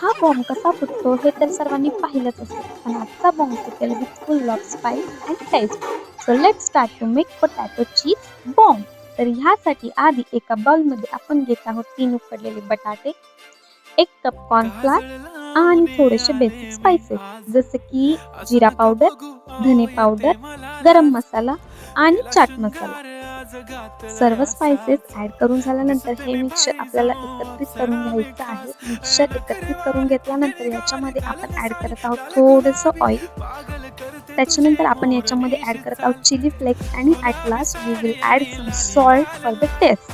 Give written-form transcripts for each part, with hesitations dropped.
हा बॉम्ब कसा फुटतो हे तर सर्वांनी पाहिलंच असेल, पण आजचा बॉम्ब फुटेल with full of spice and taste. So let's start to make potato cheese bomb. तर ह्यासाठी आधी एका बाउलमध्ये आपण घेत आहोत 3 उकडलेले बटाटे, 1 कप कॉर्नफ्लोअर आणि थोडेसे बेसिक स्पाइसेस जसे की जिरा पावडर, धने पावडर, गरम मसाला आणि चाट मसाला. सर्व स्पाइसेस ऍड करून झाल्यानंतर हे मिक्सचर आपल्याला एकत्रित करून घ्यायचं आहे. मिक्सचर एकत्रित करून घेतल्यानंतर याच्यामध्ये आपण ऍड करत आहोत थोडंसं ऑइल. त्याच्यानंतर आपण याच्यामध्ये ऍड करत आहोत चिली फ्लेक्स आणि at last we will add some salt for the taste.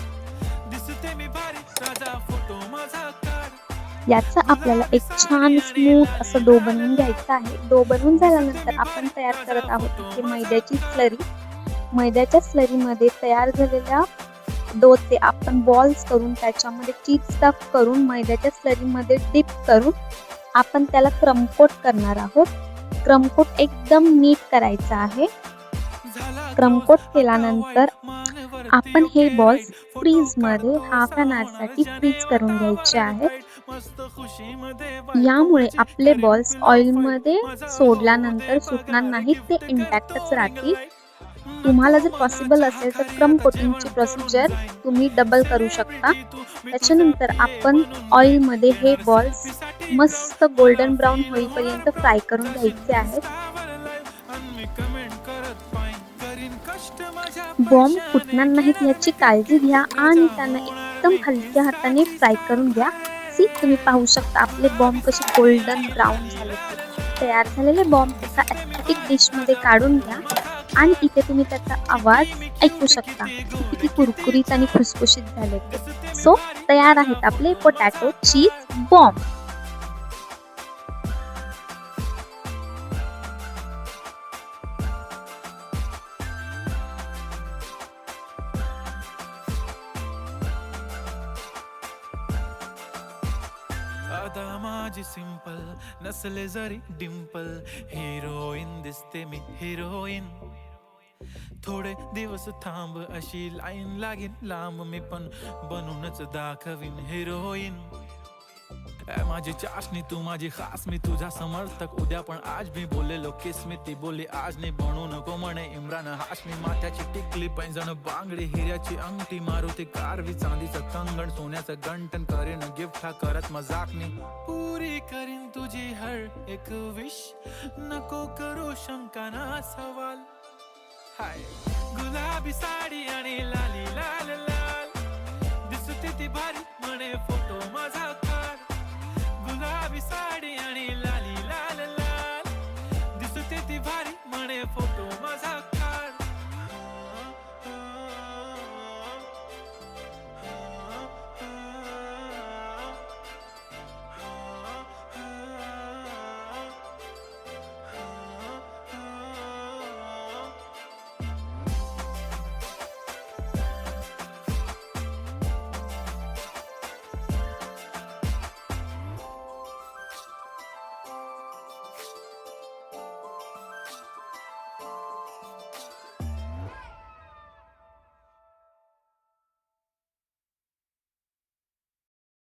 याचा आपल्याला एक छान स्मूथ असं डो बनवून घ्यायचा आहे. डो बनवून झाल्यानंतर आपण तयार करत आहोत इथे मैद्याची स्लरी. मैद्याच्या स्लरीमध्ये तयार झालेल्या डोचे आपण बॉल्स करून त्याच्यामध्ये चीज स्टफ करून मैद्याच्या स्लरीमध्ये डिप करून आपण त्याला क्रमकोट करणार आहोत. क्रमकोट एकदम नीट करायचा आहे. क्रमकोट केल्यानंतर आपण हे बॉल्स फ्रीजमध्ये हाफ एन आवरसाठी फ्रीज करून घ्यायचे आहेत. यामुळे आपले बॉल्स ऑइलमध्ये सोडल्यानंतर सुटणार नाहीत, ते इंटॅक्टच राहतील. तुम्हाला जर पॉसिबल असेल तर क्रम कोटिंगची प्रोसिजर तुम्ही डबल करू शकता. त्याच्यानंतर आपण ऑइलमध्ये हे बॉल्स मस्त गोल्डन ब्राऊन होईपर्यंत फ्राय करून घ्यायचे आहेत. बॉम्ब फुटणार नाहीत याची काळजी घ्या आणि त्यांना एकदम हलक्या हाताने फ्राय करून घ्या. सी तुम्ही पाहू शकता आपले बॉम्ब कसे गोल्डन ब्राऊन झाले. तयार झालेले बॉम्ब एका ॲस्थेटिक डिशमध्ये काढून घ्या आणि इथे तुम्ही त्याचा आवाज ऐकू शकता, किती कुरकुरीत आणि खुसखुशीत झाले ते. सो तयार आहेत आपले पोटॅटो चीज बॉम्ब. अदा माझी सिंपल नसले जरी डिंपल, हिरोईन दिसते मी हिरोईन. थोडे दिवस थांब अशी लाईन लागेल लांब, मी पण बनूनच दाखवीन हिरोईन. माझी चाशनी तू माझी खास, मी तुझा समर्थक उद्या पण आज मी बोलेलो किस मी ती बोली आज नाही बनू नको म्हणे इम्रान हाशमी. माथ्याची टिकली पैंजण बांगडी हिऱ्याची अंगठी, मारुती कारवी चांदीचं कंगण सोन्याचं गंटन, करीन गिफ्ट हा करत मजाकनी. पुरी करीन तुझी हर एक विश, नको करू शंका ना सवाल. हाय गुलाबी साडी आणि लाली लाल लाल, दिसते ती भारी म्हणे फोटो माझा काढ. गुलाबी साडी आणि